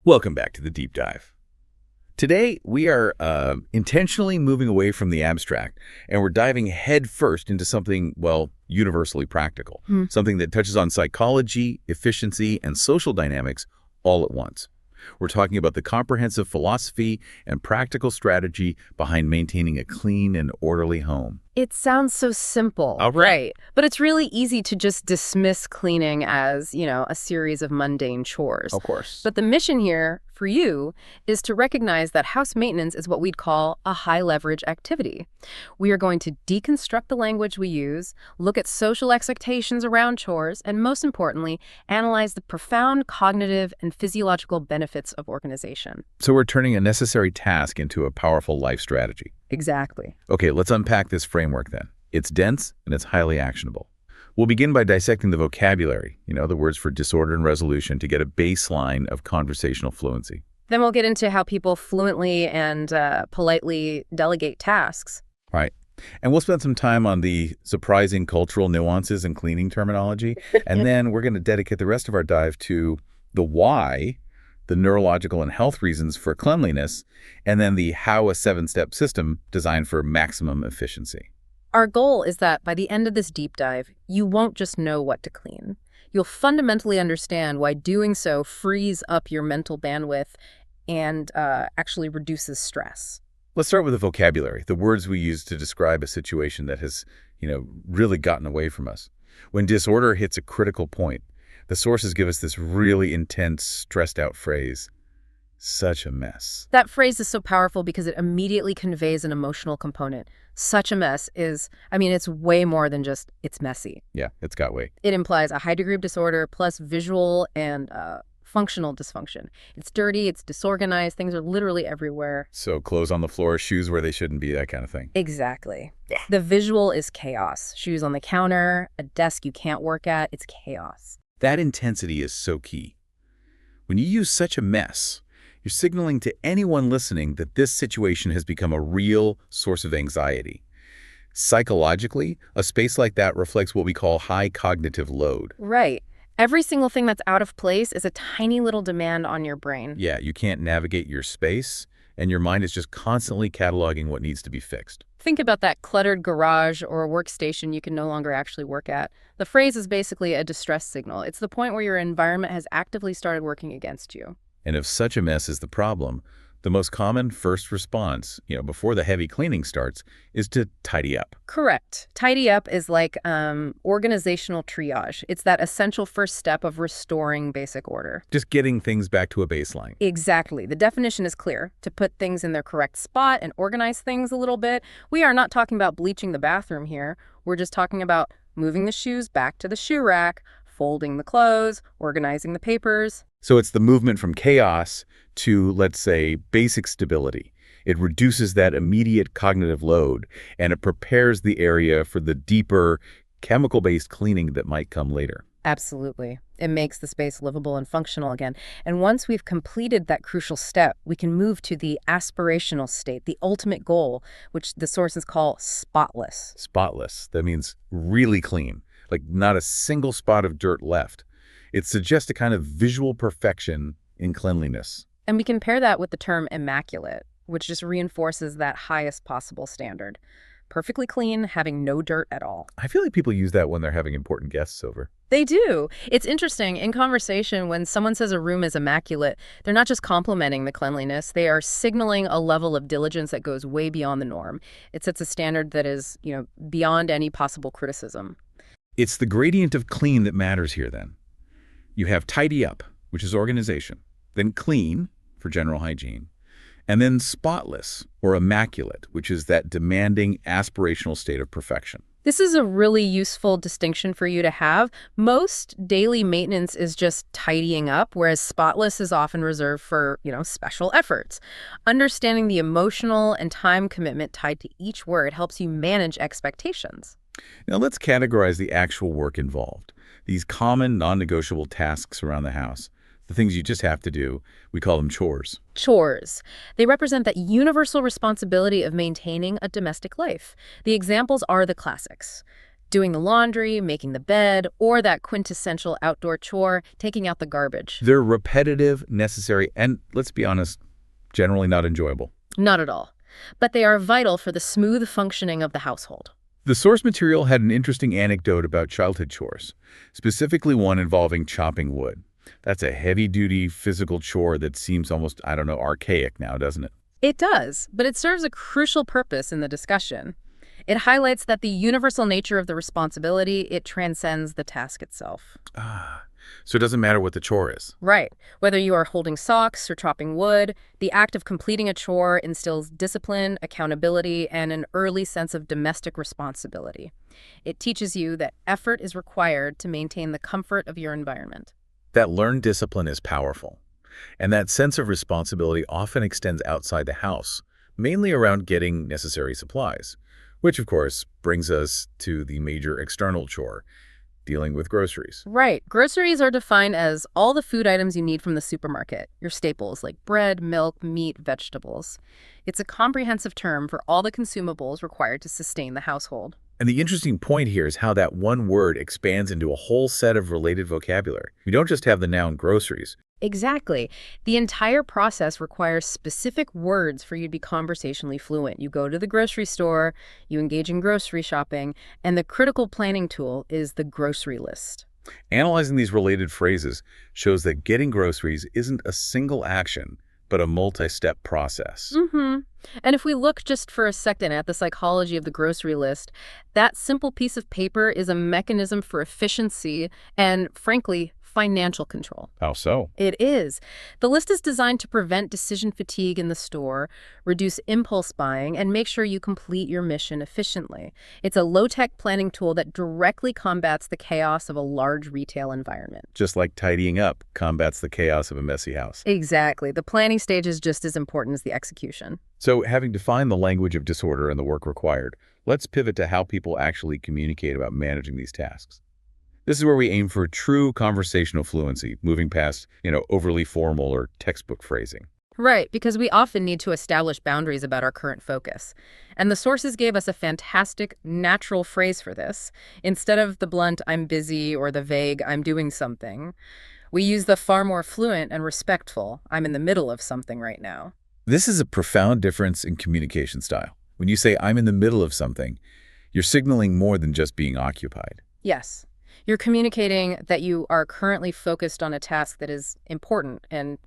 Welcome back to the Deep Dive. Today, we are intentionally moving away from the abstract, and we're diving headfirst into something, well, universally practical, something that touches on psychology, efficiency, and social dynamics all at once. We're talking about the comprehensive philosophy and practical strategy behind maintaining a clean and orderly home. It sounds so simple, All right. but it's really easy to just dismiss cleaning as, a series of mundane chores. Of course. But the mission here for you is to recognize that house maintenance is what we'd call a high-leverage activity. We are going to deconstruct the language we use, look at social expectations around chores, and most importantly, analyze the profound cognitive and physiological benefits of organization. So we're turning a necessary task into a powerful life strategy. Exactly. Okay, let's unpack this framework then. It's dense and it's highly actionable. We'll begin by dissecting the vocabulary, the words for disorder and resolution, to get a baseline of conversational fluency. Then we'll get into how people fluently and politely delegate tasks. Right. And we'll spend some time on the surprising cultural nuances in cleaning terminology. And then we're going to dedicate the rest of our dive to the why, the neurological and health reasons for cleanliness, and then the how, a 7-step system designed for maximum efficiency. Our goal is that by the end of this deep dive, you won't just know what to clean. You'll fundamentally understand why doing so frees up your mental bandwidth and actually reduces stress. Let's start with the vocabulary, the words we use to describe a situation that has, really gotten away from us. When disorder hits a critical point, the sources give us this really intense, stressed-out phrase, such a mess. That phrase is so powerful because it immediately conveys an emotional component. Such a mess is, it's way more than just, it's messy. Yeah, it's got weight. It implies a high degree of disorder plus visual and functional dysfunction. It's dirty, it's disorganized, things are literally everywhere. So clothes on the floor, shoes where they shouldn't be, that kind of thing. Exactly. The visual is chaos. Shoes on the counter, a desk you can't work at, it's chaos. That intensity is so key. When you use such a mess, you're signaling to anyone listening that this situation has become a real source of anxiety. Psychologically, a space like that reflects what we call high cognitive load. Right. Every single thing that's out of place is a tiny little demand on your brain. Yeah, you can't navigate your space, and your mind is just constantly cataloging what needs to be fixed. Think about that cluttered garage or a workstation you can no longer actually work at. The phrase is basically a distress signal. It's the point where your environment has actively started working against you. And if such a mess is the problem, the most common first response, before the heavy cleaning starts, is to tidy up. Correct. Tidy up is like organizational triage. It's that essential first step of restoring basic order. Just getting things back to a baseline. Exactly. The definition is clear. To put things in their correct spot and organize things a little bit. We are not talking about bleaching the bathroom here. We're just talking about moving the shoes back to the shoe rack, folding the clothes, organizing the papers. So it's the movement from chaos to, let's say, basic stability. It reduces that immediate cognitive load, and it prepares the area for the deeper chemical-based cleaning that might come later. Absolutely. It makes the space livable and functional again. And once we've completed that crucial step, we can move to the aspirational state, the ultimate goal, which the sources call spotless. Spotless. That means really clean, like not a single spot of dirt left. It suggests a kind of visual perfection in cleanliness. And we can pair that with the term immaculate, which just reinforces that highest possible standard. Perfectly clean, having no dirt at all. I feel like people use that when they're having important guests over. They do. It's interesting. In conversation, when someone says a room is immaculate, they're not just complimenting the cleanliness. They are signaling a level of diligence that goes way beyond the norm. It sets a standard that is, beyond any possible criticism. It's the gradient of clean that matters here, then. You have tidy up, which is organization, then clean for general hygiene, and then spotless or immaculate, which is that demanding aspirational state of perfection. This is a really useful distinction for you to have. Most daily maintenance is just tidying up, whereas spotless is often reserved for, special efforts. Understanding the emotional and time commitment tied to each word helps you manage expectations. Now let's categorize the actual work involved. These common, non-negotiable tasks around the house, the things you just have to do, we call them chores. Chores. They represent that universal responsibility of maintaining a domestic life. The examples are the classics. Doing the laundry, making the bed, or that quintessential outdoor chore, taking out the garbage. They're repetitive, necessary, and, let's be honest, generally not enjoyable. Not at all. But they are vital for the smooth functioning of the household. The source material had an interesting anecdote about childhood chores, specifically one involving chopping wood. That's a heavy-duty physical chore that seems almost, I don't know, archaic now, doesn't it? It does, but it serves a crucial purpose in the discussion. It highlights that the universal nature of the responsibility, it transcends the task itself. So it doesn't matter what the chore is. Right. Whether you are holding socks or chopping wood, the act of completing a chore instills discipline, accountability, and an early sense of domestic responsibility. It teaches you that effort is required to maintain the comfort of your environment. That learned discipline is powerful. And that sense of responsibility often extends outside the house, mainly around getting necessary supplies, which, of course, brings us to the major external chore, dealing with groceries. Right. Groceries are defined as all the food items you need from the supermarket, your staples like bread, milk, meat, vegetables. It's a comprehensive term for all the consumables required to sustain the household. And the interesting point here is how that one word expands into a whole set of related vocabulary. We don't just have the noun groceries. Exactly. The entire process requires specific words for you to be conversationally fluent. You go to the grocery store, you engage in grocery shopping, and the critical planning tool is the grocery list. Analyzing these related phrases shows that getting groceries isn't a single action, but a multi-step process. And if we look just for a second at the psychology of the grocery list, that simple piece of paper is a mechanism for efficiency and, frankly, financial control. How so? It is. The list is designed to prevent decision fatigue in the store, reduce impulse buying, and make sure you complete your mission efficiently. It's a low-tech planning tool that directly combats the chaos of a large retail environment. Just like tidying up combats the chaos of a messy house. Exactly. The planning stage is just as important as the execution. So, having defined the language of disorder and the work required, let's pivot to how people actually communicate about managing these tasks. This is where we aim for true conversational fluency, moving past, overly formal or textbook phrasing. Right, because we often need to establish boundaries about our current focus. And the sources gave us a fantastic, natural phrase for this. Instead of the blunt, "I'm busy," or the vague, "I'm doing something," we use the far more fluent and respectful, "I'm in the middle of something right now." This is a profound difference in communication style. When you say, "I'm in the middle of something," you're signaling more than just being occupied. Yes. You're communicating that you are currently focused on a task that is important and,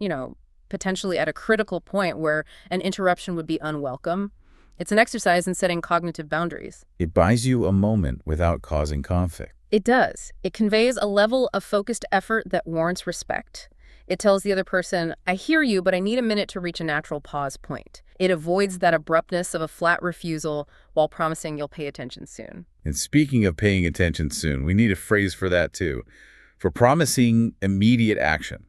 potentially at a critical point where an interruption would be unwelcome. It's an exercise in setting cognitive boundaries. It buys you a moment without causing conflict. It does. It conveys a level of focused effort that warrants respect. It tells the other person, "I hear you, but I need a minute to reach a natural pause point." It avoids that abruptness of a flat refusal while promising you'll pay attention soon. And speaking of paying attention soon, we need a phrase for that too. For promising immediate action.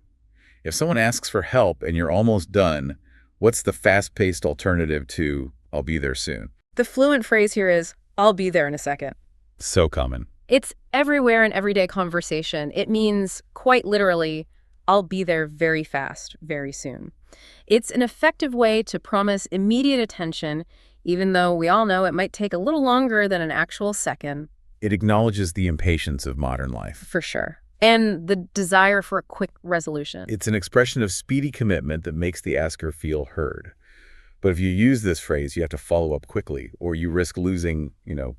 If someone asks for help and you're almost done, what's the fast-paced alternative to "I'll be there soon"? The fluent phrase here is, "I'll be there in a second." So common. It's everywhere in everyday conversation. It means, quite literally, "I'll be there very fast, very soon." It's an effective way to promise immediate attention, even though we all know it might take a little longer than an actual second. It acknowledges the impatience of modern life. For sure. And the desire for a quick resolution. It's an expression of speedy commitment that makes the asker feel heard. But if you use this phrase, you have to follow up quickly, or you risk losing,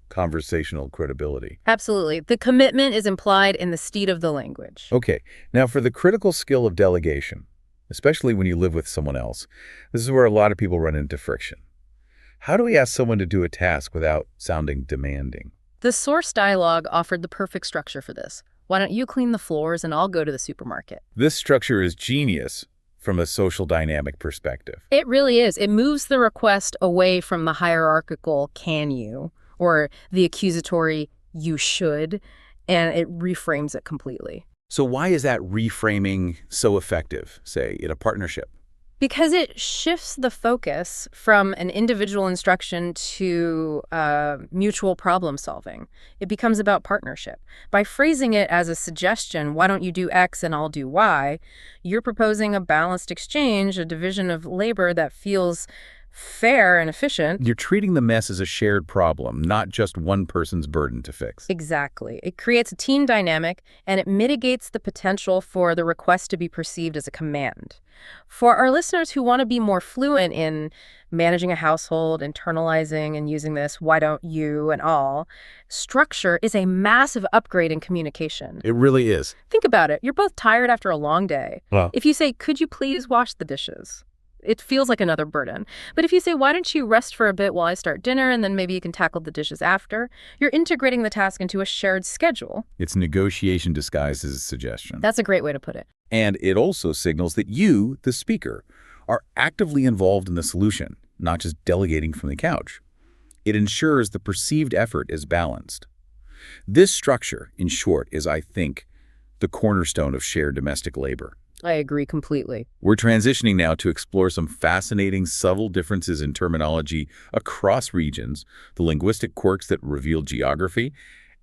conversational credibility. Absolutely. The commitment is implied in the steed of the language. Okay, now for the critical skill of delegation, especially when you live with someone else, this is where a lot of people run into friction. How do we ask someone to do a task without sounding demanding? The source dialogue offered the perfect structure for this. "Why don't you clean the floors and I'll go to the supermarket?" This structure is genius from a social dynamic perspective. It really is. It moves the request away from the hierarchical "can you" or the accusatory "you should," and it reframes it completely. So why is that reframing so effective, say, in a partnership? Because it shifts the focus from an individual instruction to mutual problem solving. It becomes about partnership. By phrasing it as a suggestion, "Why don't you do X and I'll do Y," you're proposing a balanced exchange, a division of labor that feels fair and efficient. You're treating the mess as a shared problem, not just one person's burden to fix. Exactly. It creates a team dynamic, and it mitigates the potential for the request to be perceived as a command. For our listeners who want to be more fluent in managing a household, internalizing and using this "why don't you" and all, structure is a massive upgrade in communication. It really is. Think about it. You're both tired after a long day. Well, If you say, "Could you please wash the dishes?" it feels like another burden. But if you say, "Why don't you rest for a bit while I start dinner, and then maybe you can tackle the dishes after," you're integrating the task into a shared schedule. it's negotiation disguised as a suggestion. That's a great way to put it. And it also signals that you, the speaker, are actively involved in the solution, not just delegating from the couch. It ensures the perceived effort is balanced. This structure, in short, is, I think, the cornerstone of shared domestic labor. I agree completely. We're transitioning now to explore some fascinating, subtle differences in terminology across regions, the linguistic quirks that reveal geography,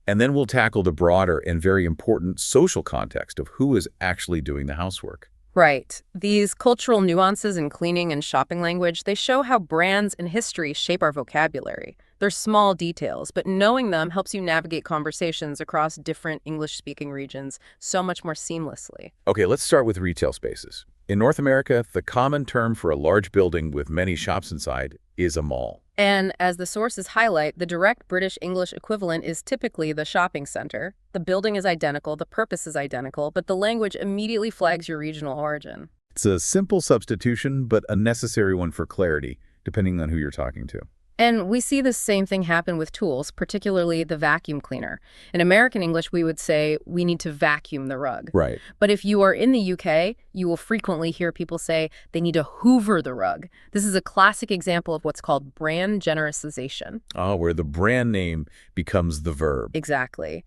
and then we'll tackle the broader and very important social context of who is actually doing the housework. Right. These cultural nuances in cleaning and shopping language, they show how brands and history shape our vocabulary. They're small details, but knowing them helps you navigate conversations across different English-speaking regions so much more seamlessly. Okay, let's start with retail spaces. In North America, the common term for a large building with many shops inside is a mall. And as the sources highlight, the direct British English equivalent is typically the shopping center. The building is identical, the purpose is identical, but the language immediately flags your regional origin. It's a simple substitution, but a necessary one for clarity, depending on who you're talking to. And we see the same thing happen with tools, particularly the vacuum cleaner. In American English, we would say, "We need to vacuum the rug." Right. But if you are in the UK, you will frequently hear people say they need to hoover the rug. This is a classic example of what's called brand genericization. Where the brand name becomes the verb. Exactly.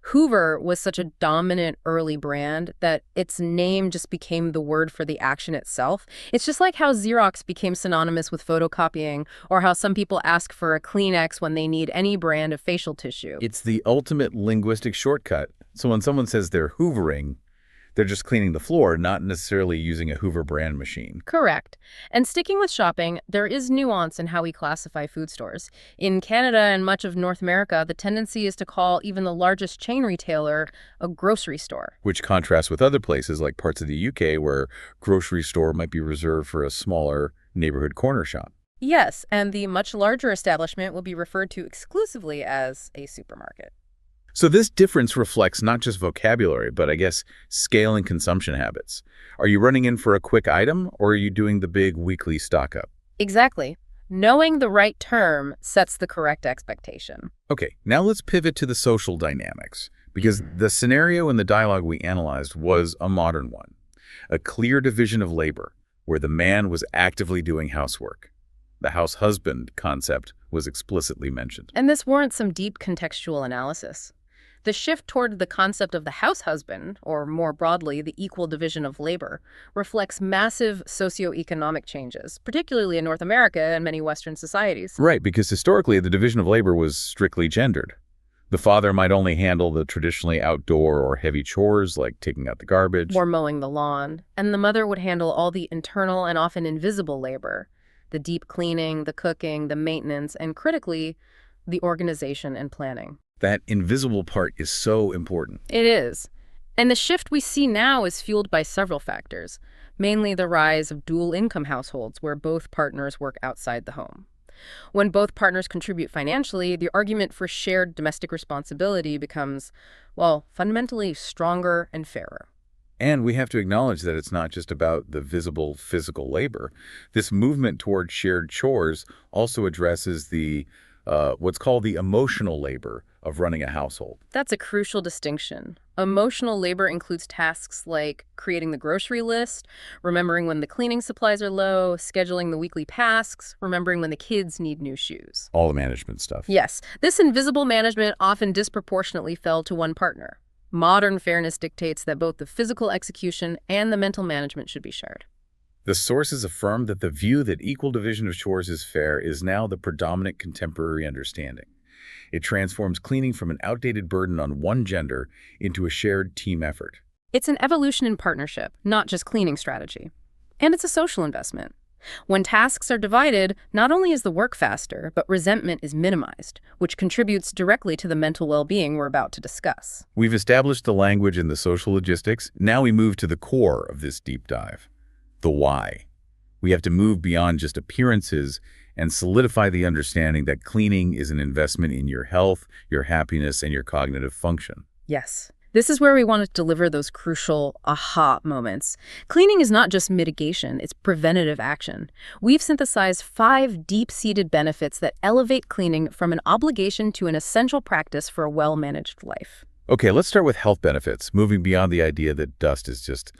Hoover was such a dominant early brand that its name just became the word for the action itself. It's just like how Xerox became synonymous with photocopying, or how some people ask for a Kleenex when they need any brand of facial tissue. It's the ultimate linguistic shortcut. So when someone says they're hoovering, they're just cleaning the floor, not necessarily using a Hoover brand machine. Correct. And sticking with shopping, there is nuance in how we classify food stores. In Canada and much of North America, the tendency is to call even the largest chain retailer a grocery store. Which contrasts with other places like parts of the UK where grocery store might be reserved for a smaller neighborhood corner shop. Yes, and the much larger establishment will be referred to exclusively as a supermarket. So this difference reflects not just vocabulary, but I guess scale and consumption habits. Are you running in for a quick item, or are you doing the big weekly stock up? Exactly. Knowing the right term sets the correct expectation. Okay, now let's pivot to the social dynamics, because the scenario in the dialogue we analyzed was a modern one. A clear division of labor, where the man was actively doing housework. The house husband concept was explicitly mentioned. And this warrants some deep contextual analysis. The shift toward the concept of the house husband, or more broadly, the equal division of labor, reflects massive socioeconomic changes, particularly in North America and many Western societies. Right, because historically the division of labor was strictly gendered. The father might only handle the traditionally outdoor or heavy chores like taking out the garbage. Or mowing the lawn, and the mother would handle all the internal and often invisible labor, the deep cleaning, the cooking, the maintenance, and critically, the organization and planning. That invisible part is so important. It is. And the shift we see now is fueled by several factors, mainly the rise of dual-income households where both partners work outside the home. When both partners contribute financially, the argument for shared domestic responsibility becomes, well, fundamentally stronger and fairer. And we have to acknowledge that it's not just about the visible physical labor. This movement toward shared chores also addresses the what's called the emotional labor of running a household. That's a crucial distinction. Emotional labor includes tasks like creating the grocery list, remembering when the cleaning supplies are low, scheduling the weekly tasks, remembering when the kids need new shoes. All the management stuff. Yes, this invisible management often disproportionately fell to one partner. Modern fairness dictates that both the physical execution and the mental management should be shared. The sources affirm that the view that equal division of chores is fair is now the predominant contemporary understanding. It transforms cleaning from an outdated burden on one gender into a shared team effort. It's an evolution in partnership, not just cleaning strategy. And it's a social investment. When tasks are divided, not only is the work faster, but resentment is minimized, which contributes directly to the mental well-being we're about to discuss. We've established the language and the social logistics. Now we move to the core of this deep dive, the why. We have to move beyond just appearances and solidify the understanding that cleaning is an investment in your health, your happiness, and your cognitive function. Yes. This is where we want to deliver those crucial aha moments. Cleaning is not just mitigation, it's preventative action. We've synthesized 5 deep-seated benefits that elevate cleaning from an obligation to an essential practice for a well-managed life. Okay, let's start with health benefits, moving beyond the idea that dust is just,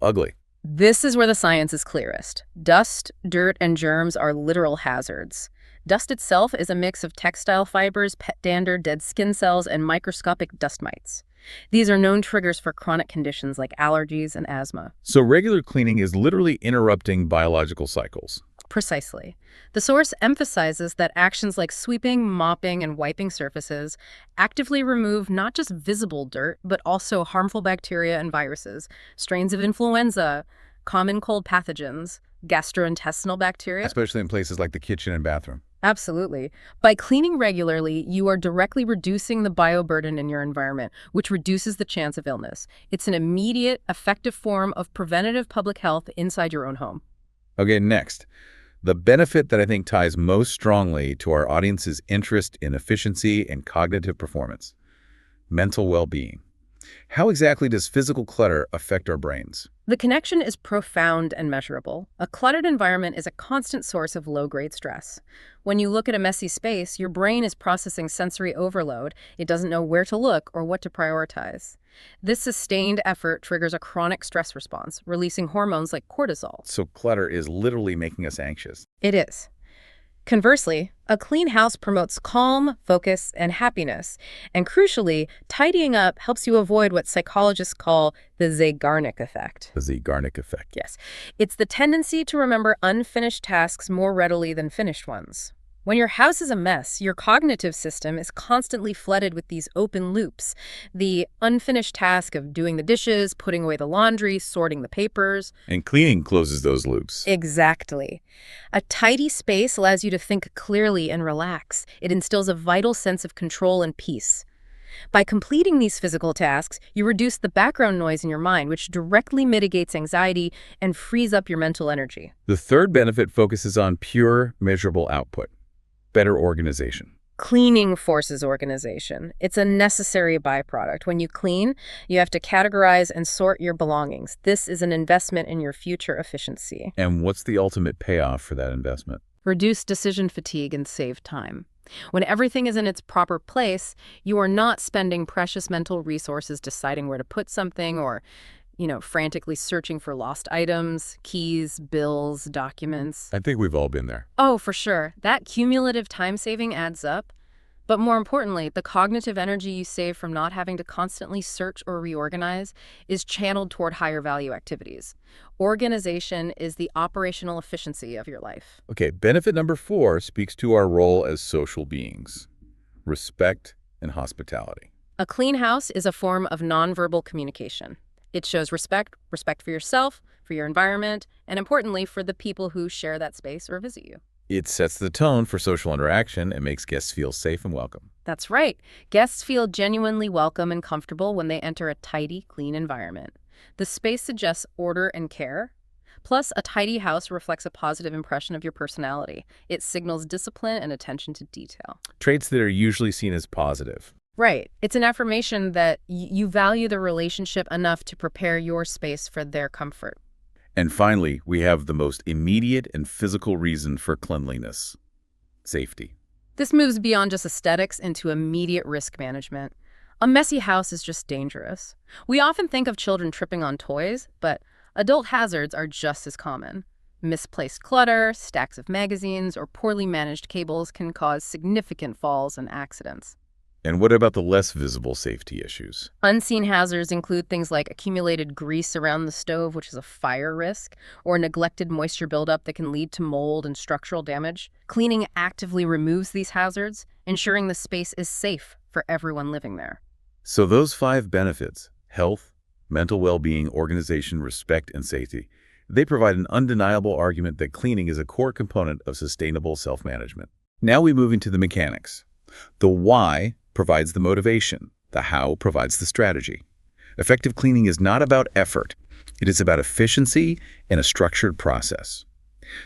ugly. This is where the science is clearest. Dust, dirt, and germs are literal hazards. Dust itself is a mix of textile fibers, pet dander, dead skin cells, and microscopic dust mites. These are known triggers for chronic conditions like allergies and asthma. So regular cleaning is literally interrupting biological cycles. Precisely. The source emphasizes that actions like sweeping, mopping, and wiping surfaces actively remove not just visible dirt, but also harmful bacteria and viruses, strains of influenza, common cold pathogens, gastrointestinal bacteria. Especially in places like the kitchen and bathroom. Absolutely. By cleaning regularly, you are directly reducing the bioburden in your environment, which reduces the chance of illness. It's an immediate, effective form of preventative public health inside your own home. Okay, next. The benefit that I think ties most strongly to our audience's interest in efficiency and cognitive performance: mental well-being. How exactly does physical clutter affect our brains? The connection is profound and measurable. A cluttered environment is a constant source of low-grade stress. When you look at a messy space, your brain is processing sensory overload. It doesn't know where to look or what to prioritize. This sustained effort triggers a chronic stress response, releasing hormones like cortisol. So clutter is literally making us anxious. It is. Conversely, a clean house promotes calm, focus, and happiness. And crucially, tidying up helps you avoid what psychologists call the Zeigarnik effect. The Zeigarnik effect. Yes. It's the tendency to remember unfinished tasks more readily than finished ones. When your house is a mess, your cognitive system is constantly flooded with these open loops. The unfinished task of doing the dishes, putting away the laundry, sorting the papers. And cleaning closes those loops. Exactly. A tidy space allows you to think clearly and relax. It instills a vital sense of control and peace. By completing these physical tasks, you reduce the background noise in your mind, which directly mitigates anxiety and frees up your mental energy. The third benefit focuses on pure, measurable output: better organization. Cleaning forces organization. It's a necessary byproduct. When you clean, you have to categorize and sort your belongings. This is an investment in your future efficiency. And what's the ultimate payoff for that investment? Reduce decision fatigue and save time. When everything is in its proper place, you are not spending precious mental resources deciding where to put something or frantically searching for lost items, keys, bills, documents. I think we've all been there. Oh, for sure. That cumulative time saving adds up. But more importantly, the cognitive energy you save from not having to constantly search or reorganize is channeled toward higher value activities. Organization is the operational efficiency of your life. Okay, benefit number 4 speaks to our role as social beings: respect and hospitality. A clean house is a form of nonverbal communication. It shows respect for yourself, for your environment, and importantly, for the people who share that space or visit you. It sets the tone for social interaction and makes guests feel safe and welcome. That's right. Guests feel genuinely welcome and comfortable when they enter a tidy, clean environment. The space suggests order and care. Plus, a tidy house reflects a positive impression of your personality. It signals discipline and attention to detail. Traits that are usually seen as positive. Right. It's an affirmation that you value the relationship enough to prepare your space for their comfort. And finally, we have the most immediate and physical reason for cleanliness: safety. This moves beyond just aesthetics into immediate risk management. A messy house is just dangerous. We often think of children tripping on toys, but adult hazards are just as common. Misplaced clutter, stacks of magazines, or poorly managed cables can cause significant falls and accidents. And what about the less visible safety issues? Unseen hazards include things like accumulated grease around the stove, which is a fire risk, or neglected moisture buildup that can lead to mold and structural damage. Cleaning actively removes these hazards, ensuring the space is safe for everyone living there. So those 5 benefits: health, mental well-being, organization, respect, and safety — They provide an undeniable argument that cleaning is a core component of sustainable self-management. Now we move into the mechanics. The why provides the motivation. The how provides the strategy. Effective cleaning is not about effort. It is about efficiency and a structured process.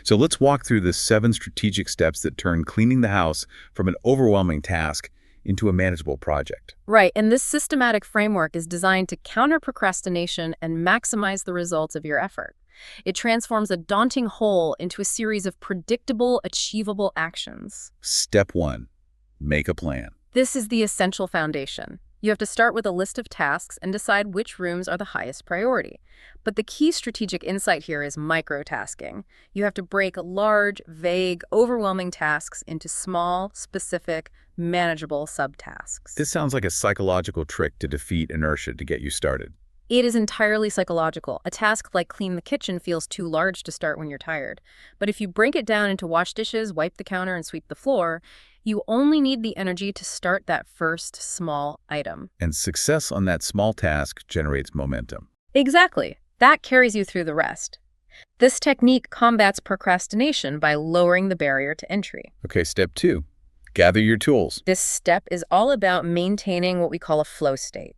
So let's walk through the 7 strategic steps that turn cleaning the house from an overwhelming task into a manageable project. Right, and this systematic framework is designed to counter procrastination and maximize the results of your effort. It transforms a daunting whole into a series of predictable, achievable actions. Step 1. Make a plan. This is the essential foundation. You have to start with a list of tasks and decide which rooms are the highest priority. But the key strategic insight here is microtasking. You have to break large, vague, overwhelming tasks into small, specific, manageable subtasks. This sounds like a psychological trick to defeat inertia to get you started. It is entirely psychological. A task like clean the kitchen feels too large to start when you're tired. But if you break it down into wash dishes, wipe the counter, and sweep the floor, you only need the energy to start that first small item. And success on that small task generates momentum. Exactly. That carries you through the rest. This technique combats procrastination by lowering the barrier to entry. Okay, step 2. Gather your tools. This step is all about maintaining what we call a flow state.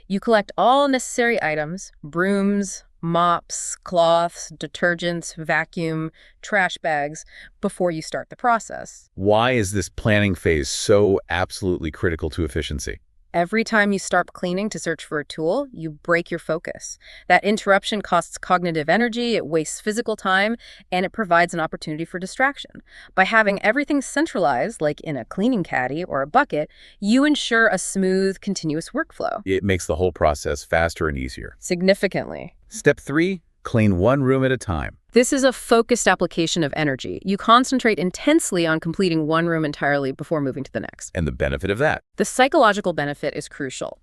You collect all necessary items, brooms, mops, cloths, detergents, vacuum, trash bags, before you start the process. Why is this planning phase so absolutely critical to efficiency? Every time you start cleaning to search for a tool, you break your focus. That interruption costs cognitive energy, it wastes physical time, and it provides an opportunity for distraction. By having everything centralized, like in a cleaning caddy or a bucket, you ensure a smooth, continuous workflow. It makes the whole process faster and easier. Significantly. Step 3, clean one room at a time. This is a focused application of energy. You concentrate intensely on completing one room entirely before moving to the next. And the benefit of that? The psychological benefit is crucial.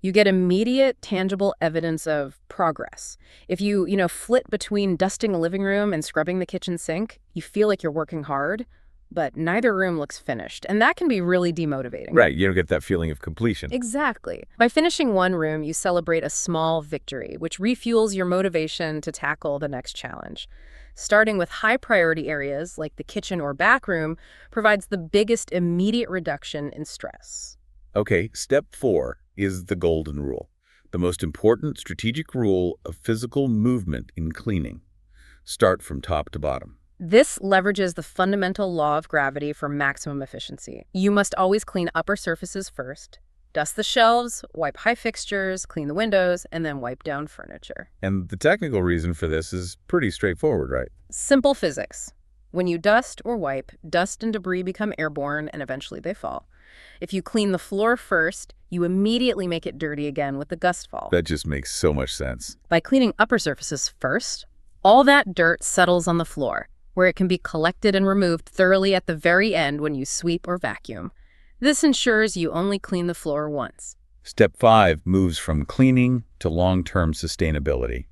You get immediate, tangible evidence of progress. If you flit between dusting a living room and scrubbing the kitchen sink, you feel like you're working hard, but neither room looks finished. And that can be really demotivating. Right, you don't get that feeling of completion. Exactly. By finishing one room, you celebrate a small victory, which refuels your motivation to tackle the next challenge. Starting with high-priority areas, like the kitchen or back room, provides the biggest immediate reduction in stress. Okay, step 4 is the golden rule, the most important strategic rule of physical movement in cleaning. Start from top to bottom. This leverages the fundamental law of gravity for maximum efficiency. You must always clean upper surfaces first, dust the shelves, wipe high fixtures, clean the windows, and then wipe down furniture. And the technical reason for this is pretty straightforward, right? Simple physics. When you dust or wipe, dust and debris become airborne and eventually they fall. If you clean the floor first, you immediately make it dirty again with the gust fall. That just makes so much sense. By cleaning upper surfaces first, all that dirt settles on the floor, where it can be collected and removed thoroughly at the very end when you sweep or vacuum. This ensures you only clean the floor once. Step 5 moves from cleaning to long-term sustainability.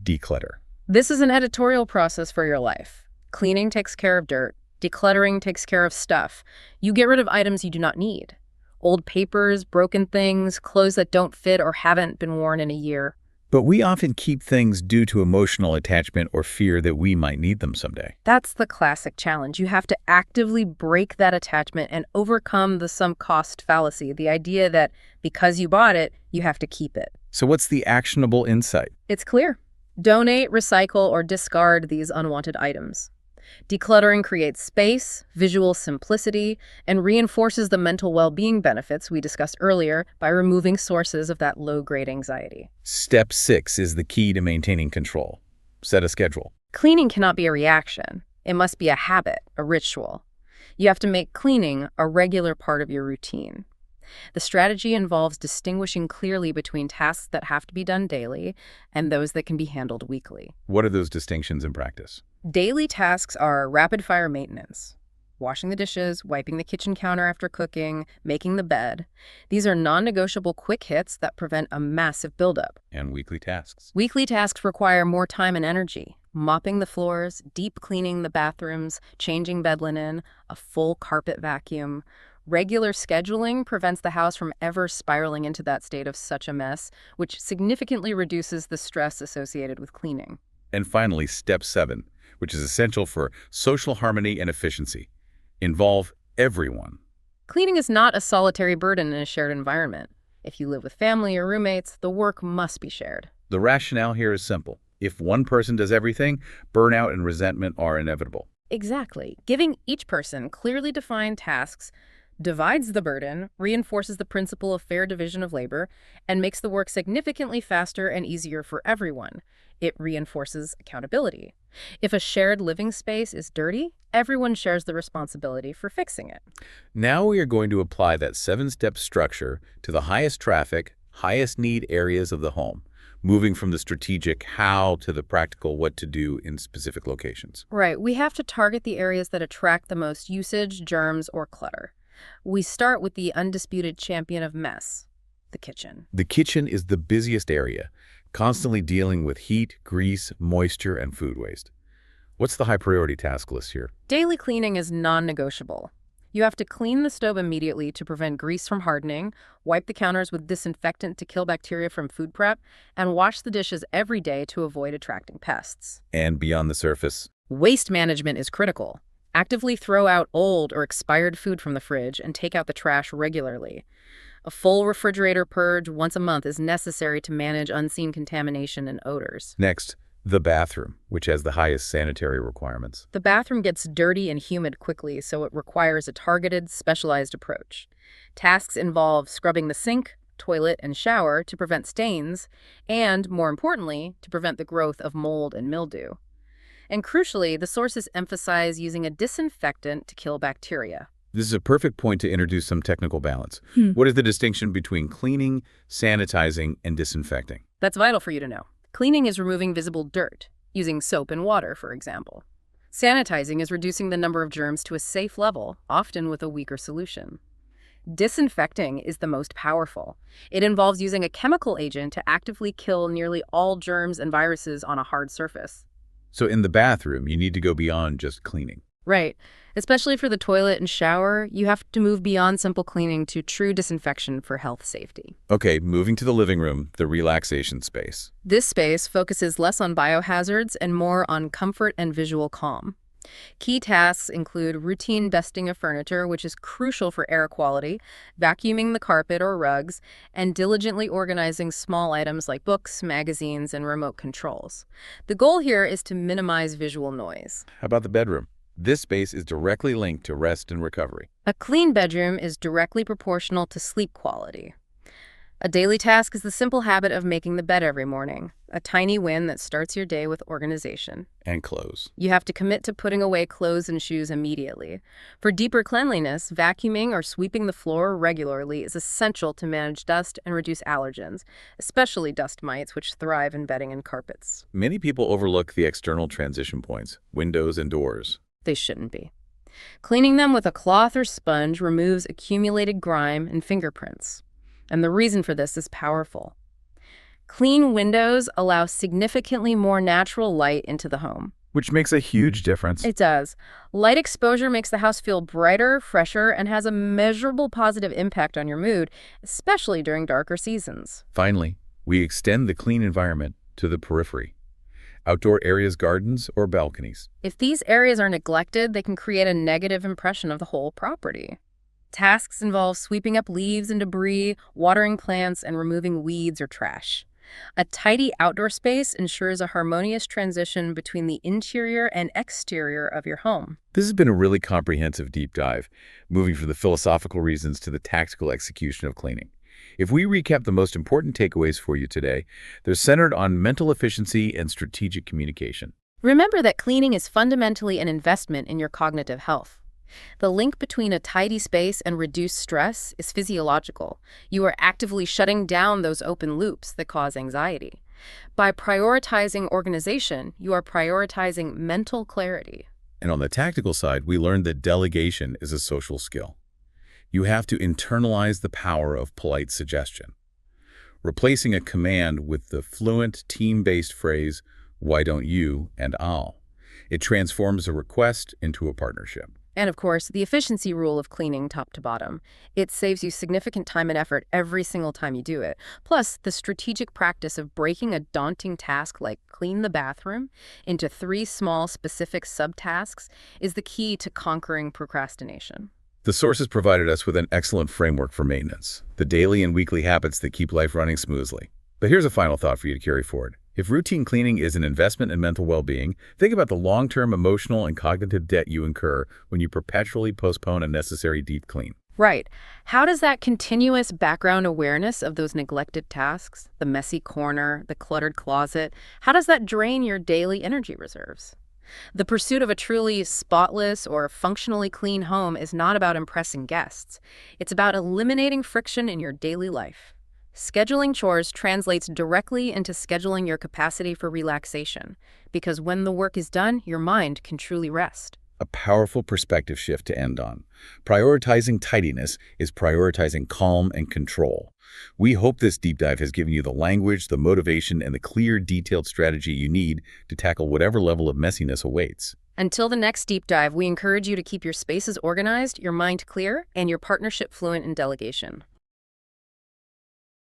Declutter. This is an editorial process for your life. Cleaning takes care of dirt. Decluttering takes care of stuff. You get rid of items you do not need. Old papers, broken things, clothes that don't fit or haven't been worn in a year. But we often keep things due to emotional attachment or fear that we might need them someday. That's the classic challenge. You have to actively break that attachment and overcome the sunk cost fallacy, the idea that because you bought it, you have to keep it. So what's the actionable insight? It's clear. Donate, recycle, or discard these unwanted items. Decluttering creates space, visual simplicity, and reinforces the mental well-being benefits we discussed earlier by removing sources of that low-grade anxiety. Step 6 is the key to maintaining control. Set a schedule. Cleaning cannot be a reaction. It must be a habit, a ritual. You have to make cleaning a regular part of your routine. The strategy involves distinguishing clearly between tasks that have to be done daily and those that can be handled weekly. What are those distinctions in practice? Daily tasks are rapid-fire maintenance. Washing the dishes, wiping the kitchen counter after cooking, making the bed. These are non-negotiable quick hits that prevent a massive buildup. And weekly tasks. Weekly tasks require more time and energy. Mopping the floors, deep cleaning the bathrooms, changing bed linen, a full carpet vacuum. Regular scheduling prevents the house from ever spiraling into that state of such a mess, which significantly reduces the stress associated with cleaning. And finally, step 7, which is essential for social harmony and efficiency. Involve everyone. Cleaning is not a solitary burden in a shared environment. If you live with family or roommates, the work must be shared. The rationale here is simple. If one person does everything, burnout and resentment are inevitable. Exactly. Giving each person clearly defined tasks divides the burden, reinforces the principle of fair division of labor, and makes the work significantly faster and easier for everyone. It reinforces accountability. If a shared living space is dirty, everyone shares the responsibility for fixing it. Now we are going to apply that 7-step structure to the highest traffic, highest need areas of the home, moving from the strategic how to the practical what to do in specific locations. Right, we have to target the areas that attract the most usage, germs, or clutter. We start with the undisputed champion of mess, the kitchen. The kitchen is the busiest area, constantly dealing with heat, grease, moisture, and food waste. What's the high priority task list here? Daily cleaning is non-negotiable. You have to clean the stove immediately to prevent grease from hardening, wipe the counters with disinfectant to kill bacteria from food prep, and wash the dishes every day to avoid attracting pests. And beyond the surface? Waste management is critical. Actively throw out old or expired food from the fridge and take out the trash regularly. A full refrigerator purge once a month is necessary to manage unseen contamination and odors. Next, the bathroom, which has the highest sanitary requirements. The bathroom gets dirty and humid quickly, so it requires a targeted, specialized approach. Tasks involve scrubbing the sink, toilet, and shower to prevent stains, and, more importantly, to prevent the growth of mold and mildew. And crucially, the sources emphasize using a disinfectant to kill bacteria. This is a perfect point to introduce some technical balance. What is the distinction between cleaning, sanitizing, and disinfecting? That's vital for you to know. Cleaning is removing visible dirt, using soap and water, for example. Sanitizing is reducing the number of germs to a safe level, often with a weaker solution. Disinfecting is the most powerful. It involves using a chemical agent to actively kill nearly all germs and viruses on a hard surface. So in the bathroom, you need to go beyond just cleaning. Right. Especially for the toilet and shower, you have to move beyond simple cleaning to true disinfection for health safety. Okay, moving to the living room, the relaxation space. This space focuses less on biohazards and more on comfort and visual calm. Key tasks include routine dusting of furniture, which is crucial for air quality, vacuuming the carpet or rugs, and diligently organizing small items like books, magazines, and remote controls. The goal here is to minimize visual noise. How about the bedroom? This space is directly linked to rest and recovery. A clean bedroom is directly proportional to sleep quality. A daily task is the simple habit of making the bed every morning, a tiny win that starts your day with organization. And clothes. You have to commit to putting away clothes and shoes immediately. For deeper cleanliness, vacuuming or sweeping the floor regularly is essential to manage dust and reduce allergens, especially dust mites, which thrive in bedding and carpets. Many people overlook the external transition points, windows and doors. They shouldn't be. Cleaning them with a cloth or sponge removes accumulated grime and fingerprints. And the reason for this is powerful. Clean windows allow significantly more natural light into the home. Which makes a huge difference. It does. Light exposure makes the house feel brighter, fresher, and has a measurable positive impact on your mood, especially during darker seasons. Finally, we extend the clean environment to the periphery. Outdoor areas, gardens, or balconies. If these areas are neglected, they can create a negative impression of the whole property. Tasks involve sweeping up leaves and debris, watering plants, and removing weeds or trash. A tidy outdoor space ensures a harmonious transition between the interior and exterior of your home. This has been a really comprehensive deep dive, moving from the philosophical reasons to the tactical execution of cleaning. If we recap the most important takeaways for you today, they're centered on mental efficiency and strategic communication. Remember that cleaning is fundamentally an investment in your cognitive health. The link between a tidy space and reduced stress is physiological. You are actively shutting down those open loops that cause anxiety. By prioritizing organization, you are prioritizing mental clarity. And on the tactical side, we learned that delegation is a social skill. You have to internalize the power of polite suggestion, replacing a command with the fluent, team-based phrase, "Why don't you?" and "I'll." It transforms a request into a partnership. And of course, the efficiency rule of cleaning top to bottom. It saves you significant time and effort every single time you do it. Plus, the strategic practice of breaking a daunting task like clean the bathroom into 3 small specific subtasks is the key to conquering procrastination. The sources provided us with an excellent framework for maintenance, the daily and weekly habits that keep life running smoothly. But here's a final thought for you to carry forward. If routine cleaning is an investment in mental well-being, think about the long-term emotional and cognitive debt you incur when you perpetually postpone a necessary deep clean. Right. How does that continuous background awareness of those neglected tasks, the messy corner, the cluttered closet, how does that drain your daily energy reserves? The pursuit of a truly spotless or functionally clean home is not about impressing guests. It's about eliminating friction in your daily life. Scheduling chores translates directly into scheduling your capacity for relaxation, because when the work is done, your mind can truly rest. A powerful perspective shift to end on. Prioritizing tidiness is prioritizing calm and control. We hope this deep dive has given you the language, the motivation, and the clear, detailed strategy you need to tackle whatever level of messiness awaits. Until the next deep dive, we encourage you to keep your spaces organized, your mind clear, and your partnership fluent in delegation.